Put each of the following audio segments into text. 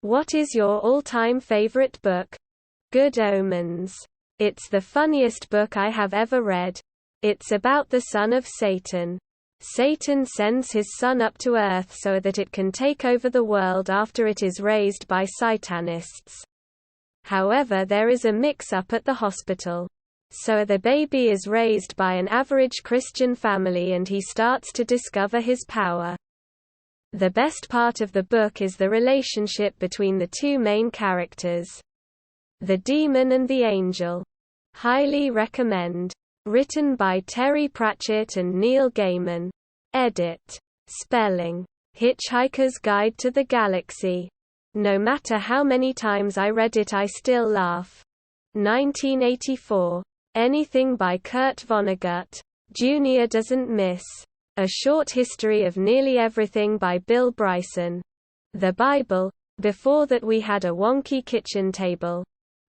What is your all-time favorite book? Good Omens. It's the funniest book I have ever read. It's about the son of Satan. Satan sends his son up to Earth so that it can take over the world after it is raised by Satanists. However, there is a mix-up at the hospital. So the baby is raised by an average Christian family and he starts to discover his power. The best part of the book is the relationship between the two main characters, the demon and the angel. Highly recommend. Written by Terry Pratchett and Neil Gaiman. Edit. Spelling. Hitchhiker's Guide to the Galaxy. No matter how many times I read it, I still laugh. 1984. Anything by Kurt Vonnegut. Jr. doesn't miss. A Short History of Nearly Everything by Bill Bryson. The Bible. Before that we had a wonky kitchen table.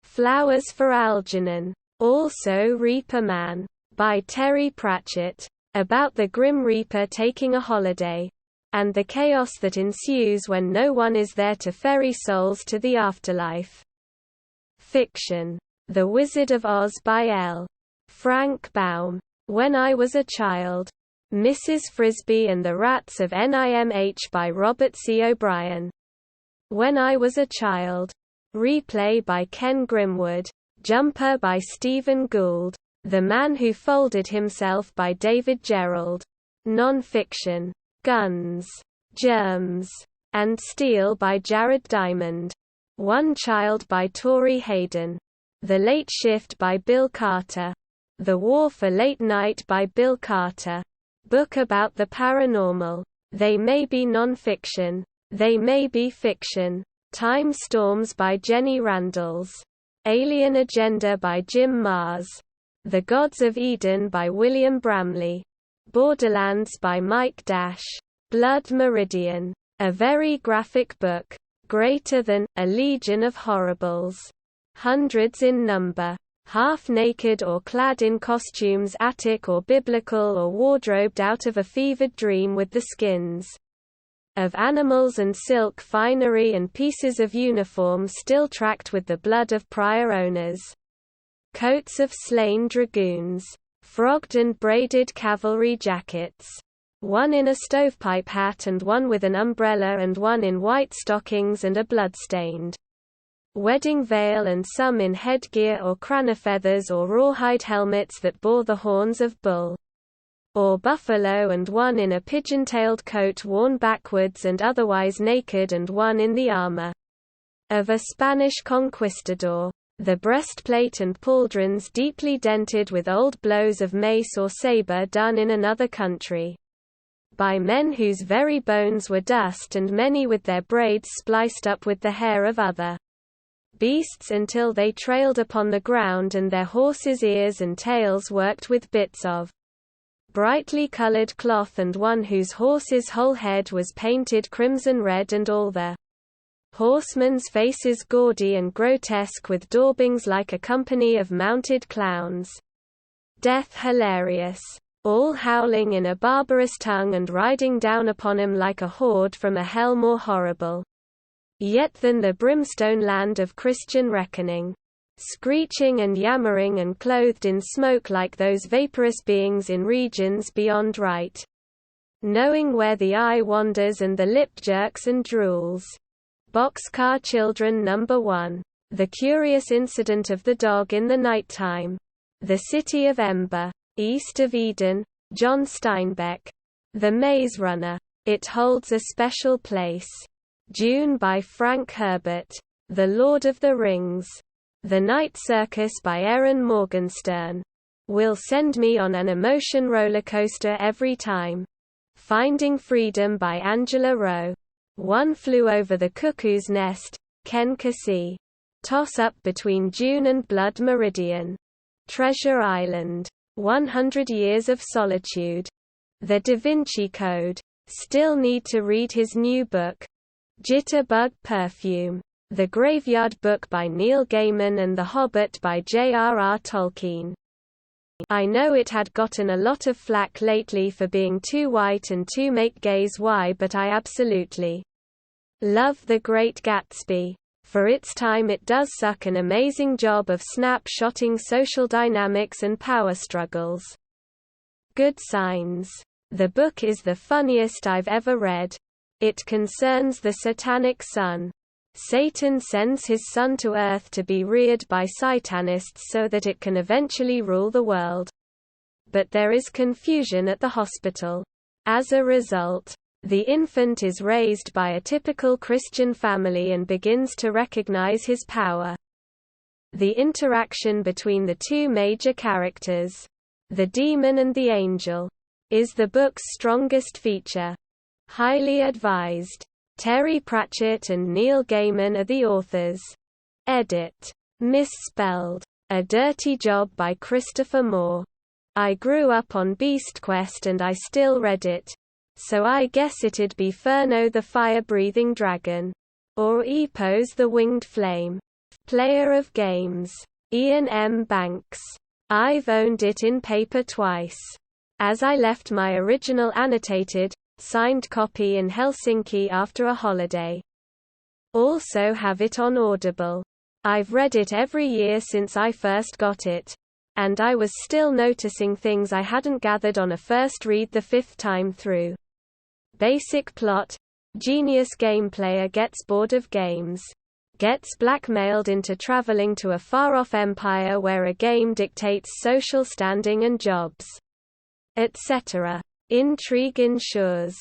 Flowers for Algernon. Also Reaper Man. By Terry Pratchett. About the Grim Reaper taking a holiday. And the chaos that ensues when no one is there to ferry souls to the afterlife. Fiction. The Wizard of Oz by L. Frank Baum. When I Was a Child. Mrs. Frisby and the Rats of NIMH by Robert C. O'Brien. When I Was a Child. Replay by Ken Grimwood. Jumper by Stephen Gould. The Man Who Folded Himself by David Gerrold. Non-fiction. Guns, Germs, and Steel by Jared Diamond. One Child by Tori Hayden. The Late Shift by Bill Carter. The War for Late Night by Bill Carter. Book about the paranormal. They may be non-fiction. They may be fiction. Time Storms by Jenny Randalls. Alien Agenda by Jim Mars. The Gods of Eden by William Bramley. Borderlands by Mike Dash. Blood Meridian. A very graphic book. Greater than a legion of horribles. Hundreds in number. Half-naked or clad in costumes, attic or biblical or wardrobed out of a fevered dream with the skins of animals and silk finery and pieces of uniform still tracked with the blood of prior owners. Coats of slain dragoons. Frogged and braided cavalry jackets. One in a stovepipe hat and one with an umbrella and one in white stockings and a bloodstained wedding veil and some in headgear or cranefeathers or rawhide helmets that bore the horns of bull or buffalo and one in a pigeon-tailed coat worn backwards and otherwise naked and one in the armor of a Spanish conquistador. The breastplate and pauldrons deeply dented with old blows of mace or saber done in another country by men whose very bones were dust and many with their braids spliced up with the hair of other beasts until they trailed upon the ground and their horses' ears and tails worked with bits of brightly colored cloth and one whose horse's whole head was painted crimson red and all the horsemen's faces gaudy and grotesque with daubings like a company of mounted clowns. Death hilarious. All howling in a barbarous tongue and riding down upon 'em like a horde from a hell more horrible yet than the brimstone land of Christian reckoning. Screeching and yammering and clothed in smoke like those vaporous beings in regions beyond right. Knowing where the eye wanders and the lip jerks and drools. Boxcar Children No. 1. The Curious Incident of the Dog in the Nighttime. The City of Ember. East of Eden. John Steinbeck. The Maze Runner. It Holds a Special Place. Dune by Frank Herbert. The Lord of the Rings. The Night Circus by Erin Morgenstern. Will send me on an emotion roller coaster every time. Finding Freedom by Angela Rowe. One Flew Over the Cuckoo's Nest. Ken Kesey. Toss-up between Dune and Blood Meridian. Treasure Island. 100 Years of Solitude. The Da Vinci Code. Still need to read his new book. Jitterbug Perfume. The Graveyard Book by Neil Gaiman and The Hobbit by J.R.R. Tolkien. I know it had gotten a lot of flack lately for being too white and too make gays why, but I absolutely Love The Great Gatsby. For its time it does suck an amazing job of snapshotting social dynamics and power struggles. Good Signs. The book is the funniest I've ever read. It concerns the satanic son. Satan sends his son to Earth to be reared by Satanists so that it can eventually rule the world. But there is confusion at the hospital. As a result, the infant is raised by a typical Christian family and begins to recognize his power. The interaction between the two major characters, the demon and the angel, is the book's strongest feature. Highly advised. Terry Pratchett and Neil Gaiman are the authors. Edit. Misspelled. A Dirty Job by Christopher Moore. I grew up on Beast Quest and I still read it. So I guess it'd be Furno the Fire-Breathing Dragon. Or Epos the Winged Flame. Player of Games. Ian M. Banks. I've owned it in paper twice. As I left my original annotated, signed copy in Helsinki after a holiday. Also have it on Audible. I've read it every year since I first got it. And I was still noticing things I hadn't gathered on a first read the fifth time through. Basic plot: genius game player gets bored of games. Gets blackmailed into traveling to a far-off empire where a game dictates social standing and jobs, etc. Intrigue ensures.